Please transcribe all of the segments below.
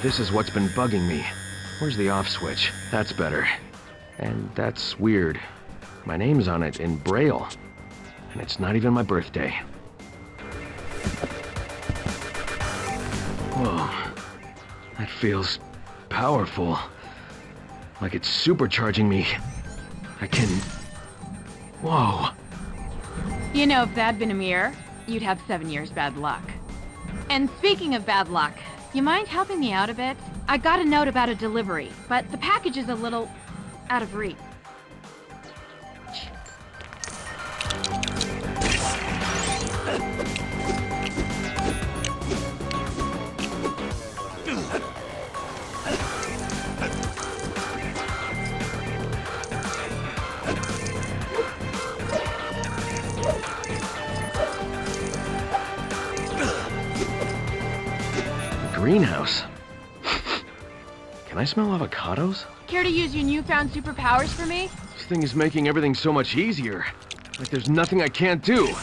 this is what's been bugging me. Where's the off switch? That's better. And that's weird. My name's on it in Braille. And it's not even my birthday. Whoa. That feels powerful. Like it's supercharging me. I can... Whoa. You know, if that'd been a mirror, you'd have 7 years bad luck. And speaking of bad luck, you mind helping me out a bit? I got a note about a delivery, but the package is a little out of reach. Greenhouse. Can I smell avocados? Care to use your newfound superpowers for me? This thing is making everything so much easier. Like there's nothing I can't do.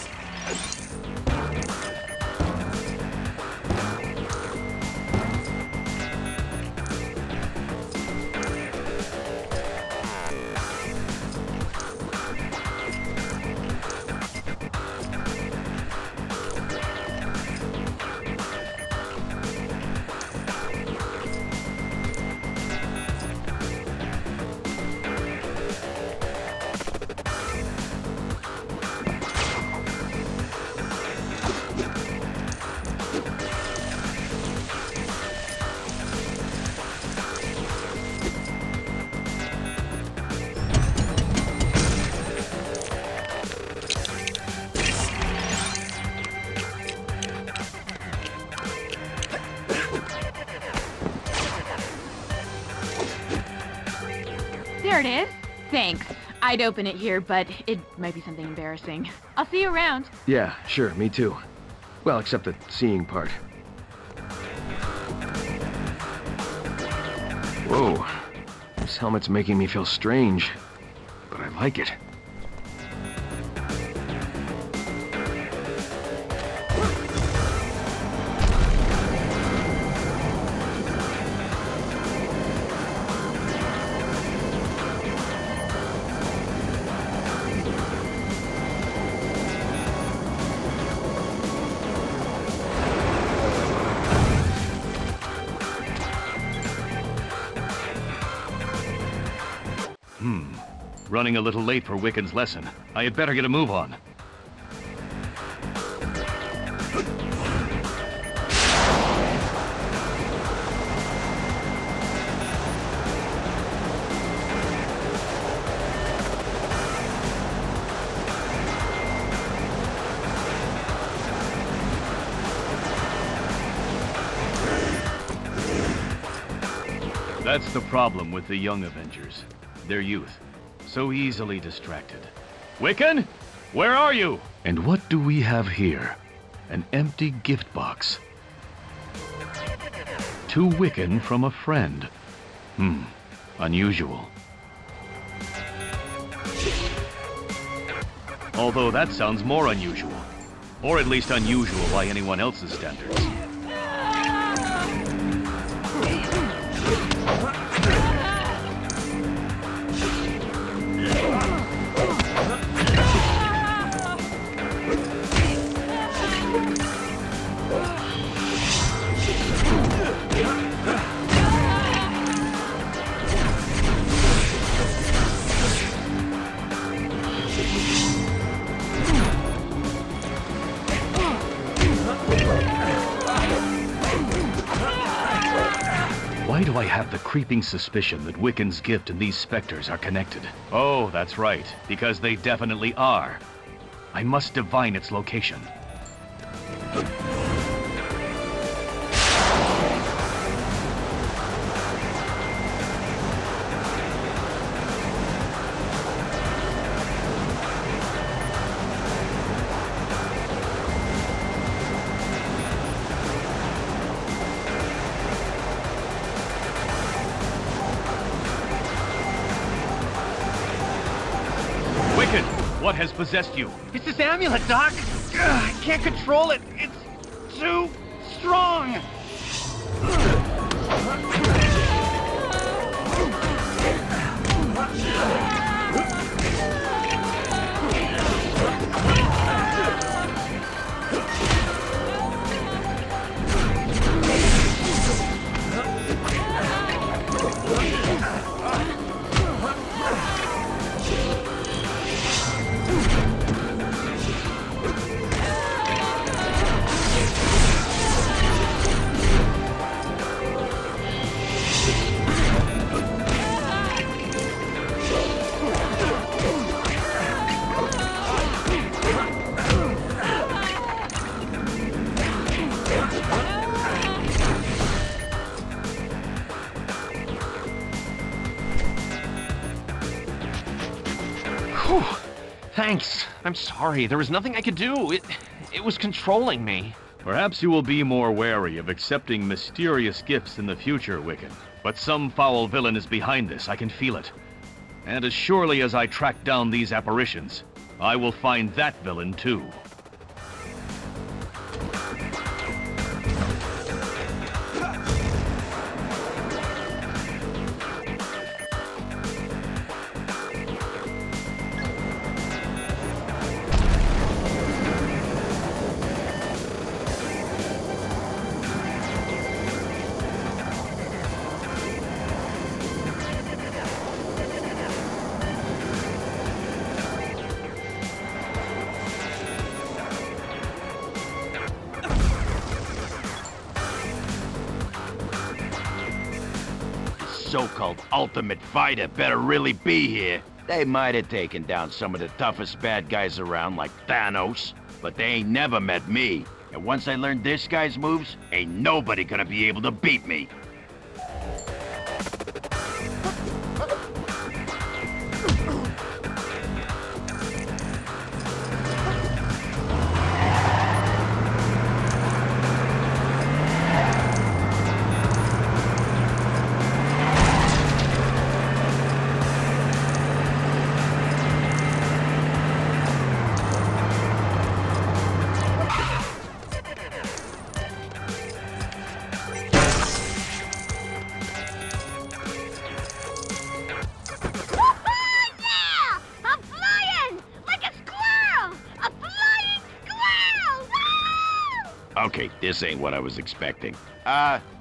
There it is. Thanks. I'd open it here, but it might be something embarrassing. I'll see you around. Yeah, sure, me too. Well, except the seeing part. Whoa. This helmet's making me feel strange, but I like it. Running a little late for Wiccan's lesson. I had better get a move on. That's the problem with the young Avengers. Their youth. So easily distracted. Wiccan? Where are you? And what do we have here? An empty gift box. To Wiccan from a friend. Unusual. Although that sounds more unusual. Or at least unusual by anyone else's standards. Why do I have the creeping suspicion that Wiccan's gift and these specters are connected? Oh, that's right, because they definitely are. I must divine its location. What has possessed you? It's this amulet, Doc! I can't control it! It's too strong! Whew. Thanks. I'm sorry. There was nothing I could do. It was controlling me. Perhaps you will be more wary of accepting mysterious gifts in the future, Wiccan. But some foul villain is behind this, I can feel it. And as surely as I track down these apparitions, I will find that villain too. So-called ultimate fighter better really be here. They might have taken down some of the toughest bad guys around, like Thanos, but they ain't never met me. And once I learn this guy's moves, ain't nobody gonna be able to beat me. Okay, this ain't what I was expecting.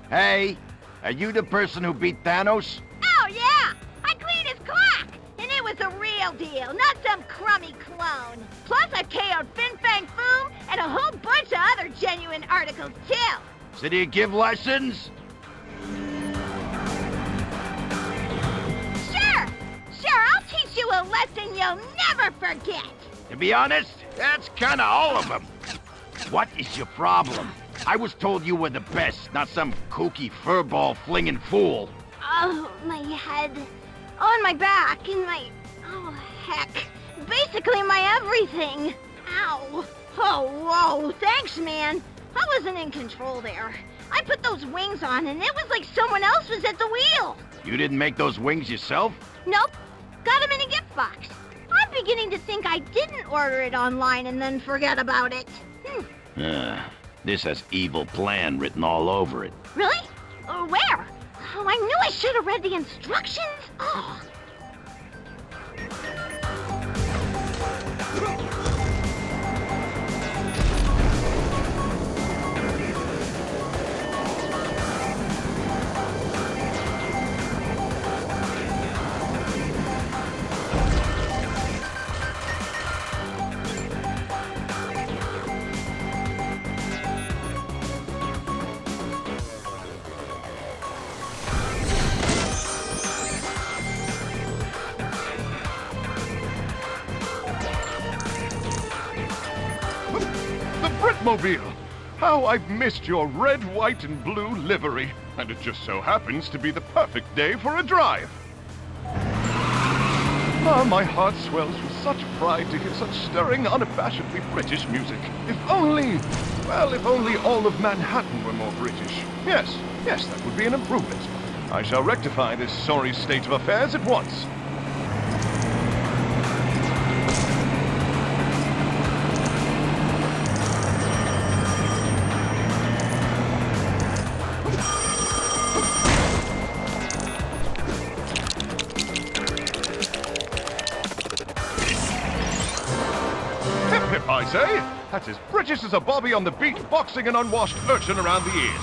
Hey, are you the person who beat Thanos? Oh, yeah! I cleaned his clock! And it was a real deal, not some crummy clone. Plus, I KO'd Fin Fang Foom and a whole bunch of other genuine articles, too. So do you give lessons? Sure, I'll teach you a lesson you'll never forget. To be honest, that's kinda all of them. What is your problem? I was told you were the best, not some kooky furball-flinging fool. Oh, my head. On my back, and my... oh, heck. Basically my everything. Ow. Oh, whoa, thanks, man. I wasn't in control there. I put those wings on, and it was like someone else was at the wheel. You didn't make those wings yourself? Nope. Got them in a gift box. I'm beginning to think I didn't order it online and then forget about it. This has evil plan written all over it. Really? Where? Oh, I knew I should have read the instructions. Oh. Britmobile! How I've missed your red, white, and blue livery. And it just so happens to be the perfect day for a drive. Ah, my heart swells with such pride to hear such stirring, unabashedly British music. If only all of Manhattan were more British. Yes, that would be an improvement. I shall rectify this sorry state of affairs at once. I say, that's as British as a bobby on the beat boxing an unwashed urchin around the ears.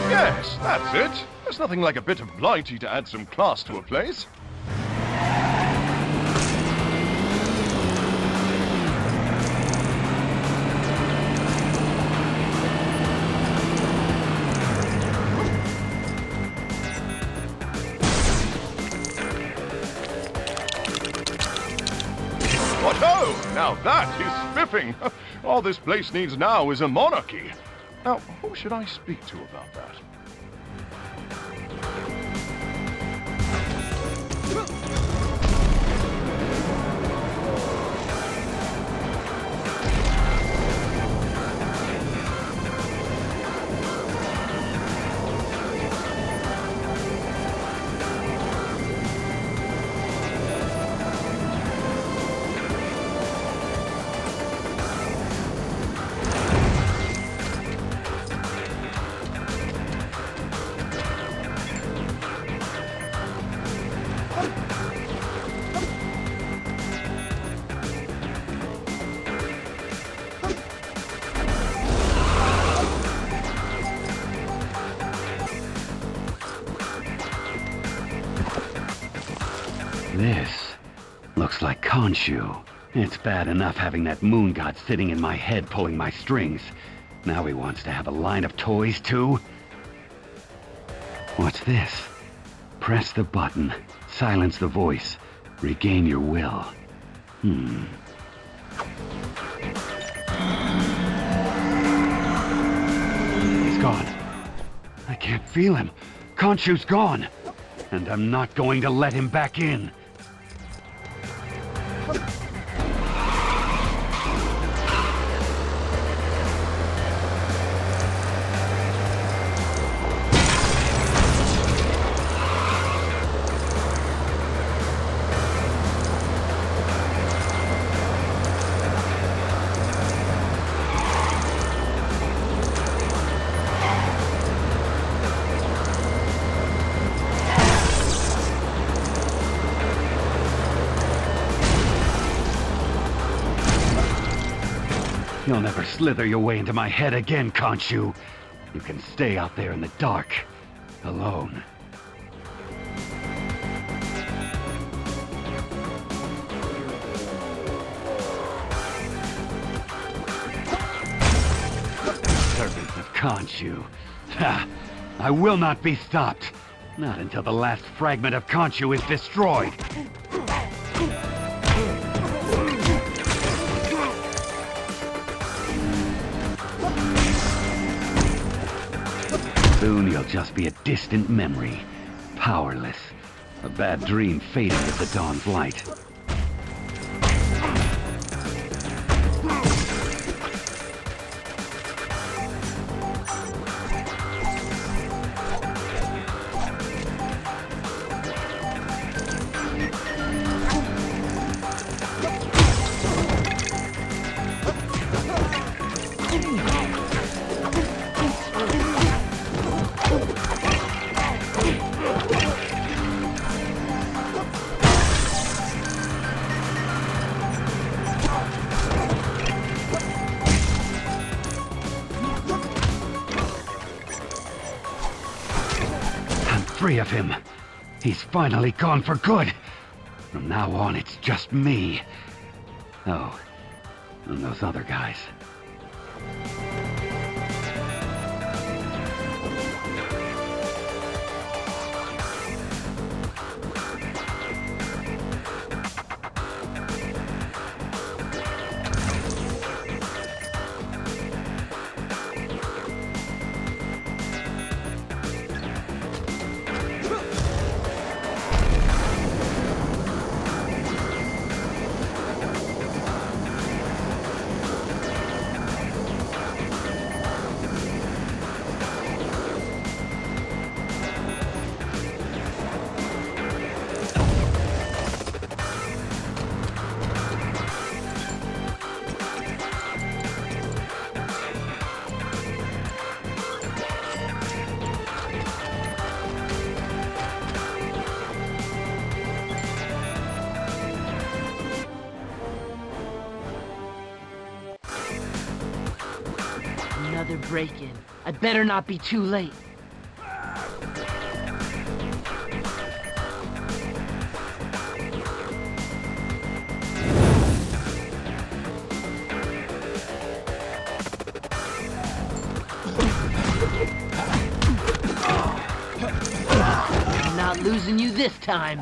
Yes, that's it. There's nothing like a bit of blighty to add some class to a place. What-ho! Now that is spiffing. All this place needs now is a monarchy. Now, who should I speak to about that? This looks like Khonshu. It's bad enough having that moon god sitting in my head pulling my strings. Now he wants to have a line of toys too? What's this? Press the button, silence the voice, regain your will. He's gone. I can't feel him. Khonshu's gone. And I'm not going to let him back in. You'll never slither your way into my head again, Khonshu. You can stay out there in the dark, alone. Servants of Khonshu. Ha! I will not be stopped. Not until the last fragment of Khonshu is destroyed. Soon you'll just be a distant memory, powerless, a bad dream fading with the dawn's light. Free of him. He's finally gone for good. From now on, it's just me. Oh, and those other guys. break-in. I better not be too late. I'm not losing you this time.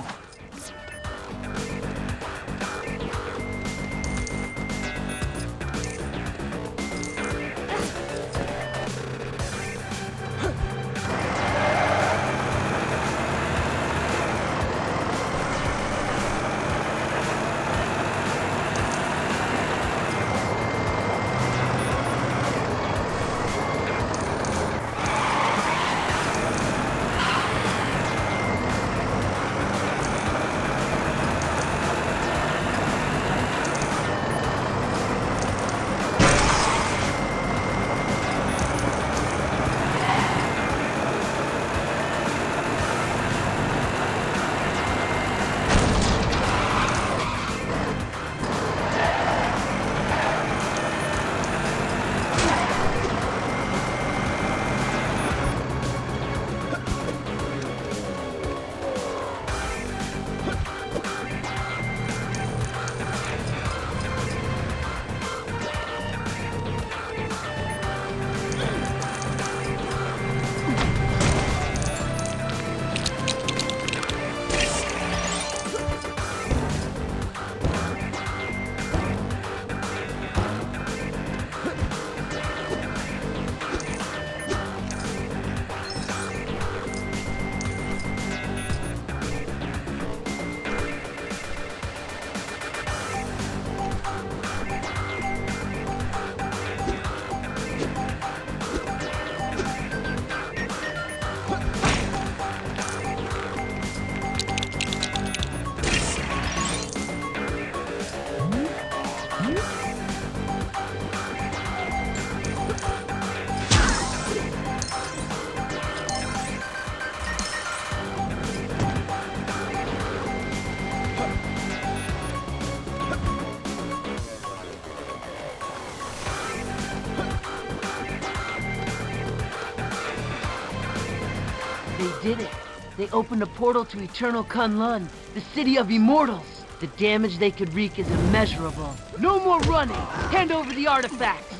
They did it. They opened a portal to Eternal Kunlun, the city of immortals. The damage they could wreak is immeasurable. No more running! Hand over the artifacts!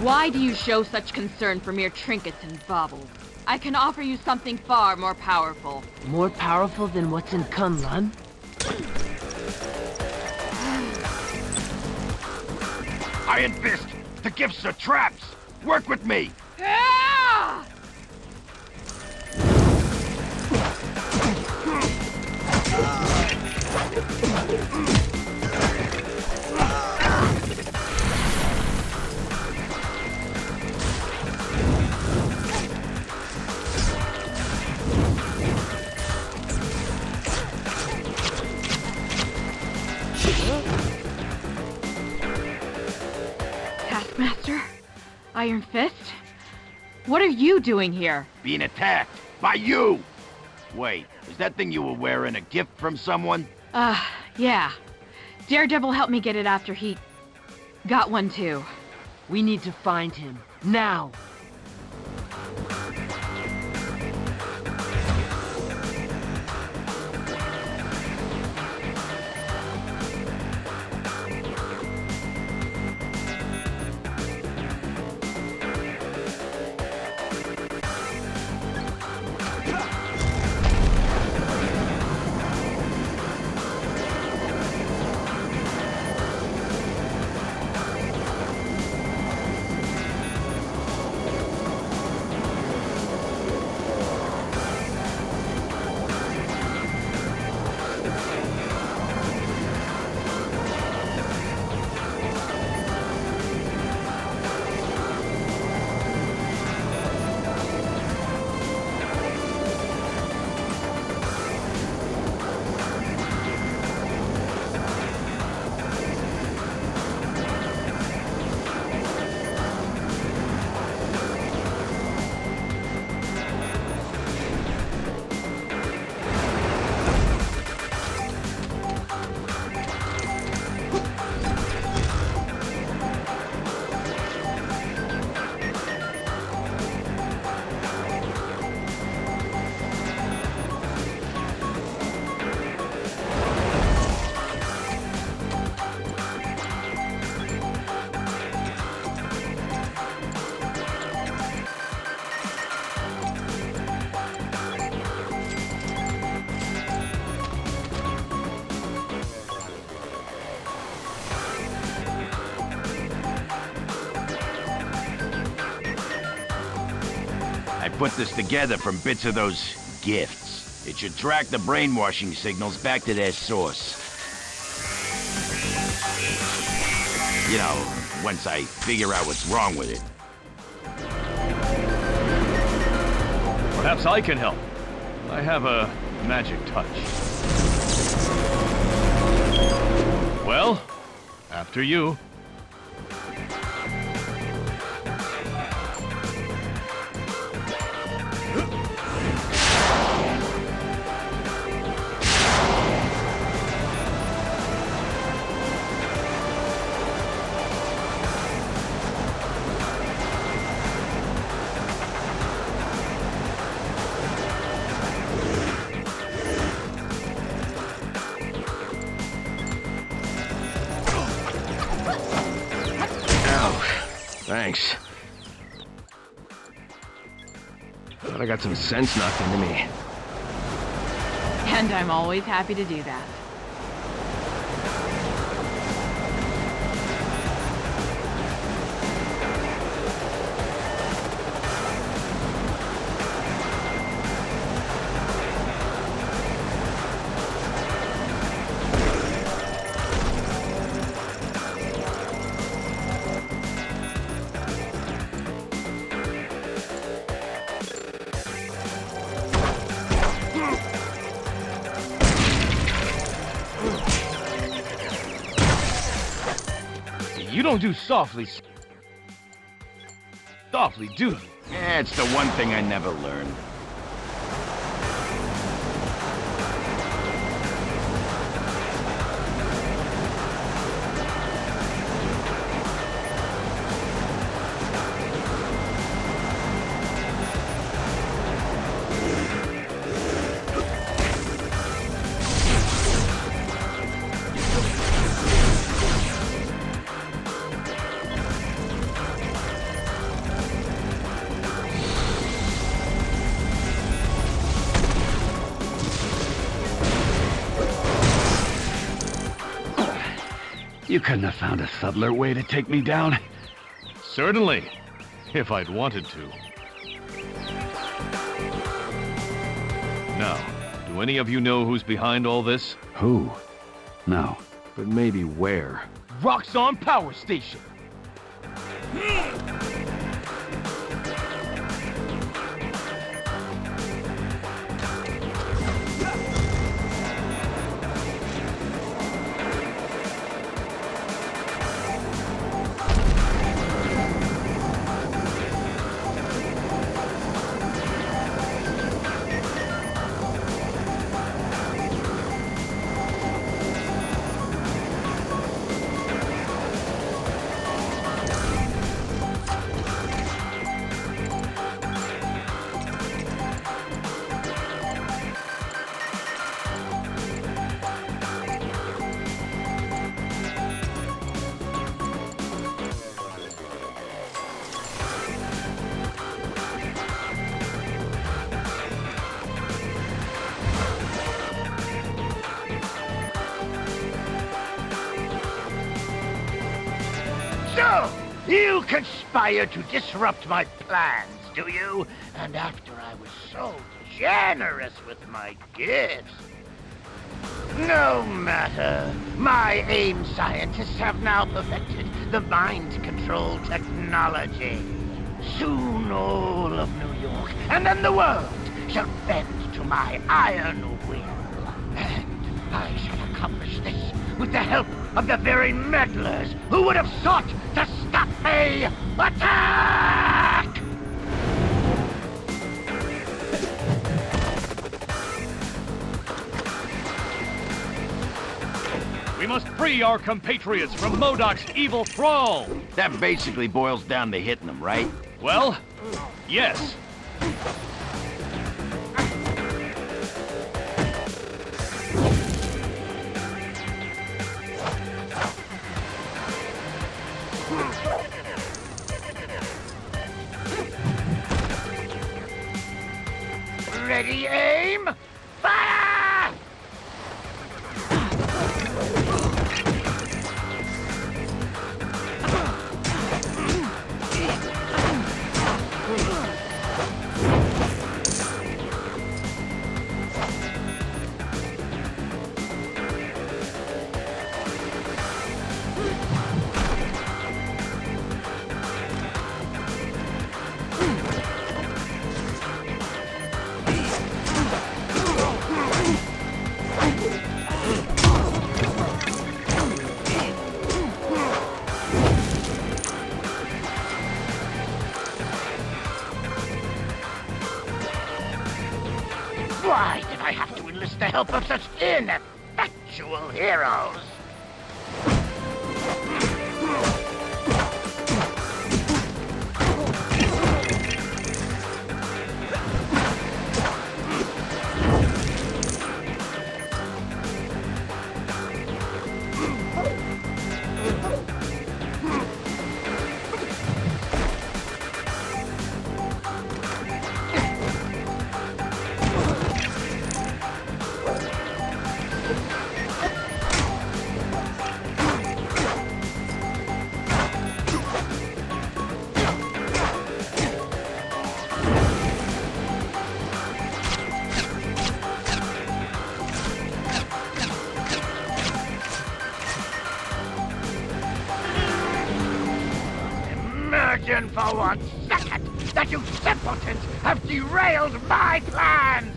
Why do you show such concern for mere trinkets and baubles? I can offer you something far more powerful. More powerful than what's in Kunlun? Iron Fist! The gifts are traps! Work with me! Ah! Taskmaster? Iron Fist? What are you doing here? Being attacked by you! Wait, is that thing you were wearing a gift from someone? Yeah. Daredevil helped me get it after he got one too. We need to find him. Now! put this together from bits of those gifts. It should track the brainwashing signals back to their source. You know, once I figure out what's wrong with it. Perhaps I can help. I have a magic touch. Well, after you. Thanks. Thought I got some sense knocked into me. And I'm always happy to do that. You don't do softly, do you? Yeah, it's the one thing I never learned. You couldn't have found a subtler way to take me down? Certainly, if I'd wanted to. Now, do any of you know who's behind all this? Who? No. But maybe where? Roxxon Power Station. So, you conspire to disrupt my plans, do you? And after I was so generous with my gifts. No matter. My AIM scientists have now perfected the mind control technology. Soon all of New York, and then the world, shall bend to my iron will. And I shall accomplish this with the help of the very meddlers who would have sought to stop me. Attack! We must free our compatriots from MODOK's evil thrall! That basically boils down to hitting them, right? Well, yes. Ready, aim, fire! Why did I have to enlist the help of such ineffectual heroes? Imagine for 1 second that you simpletons have derailed my plans!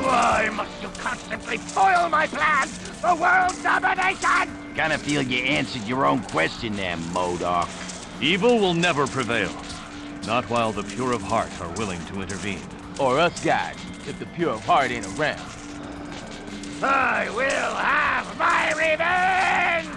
Why must you constantly foil my plans for world domination? Kinda feel you answered your own question there, MODOK. Evil will never prevail. Not while the pure of heart are willing to intervene. Or us guys, if the pure of heart ain't around. I will have my revenge!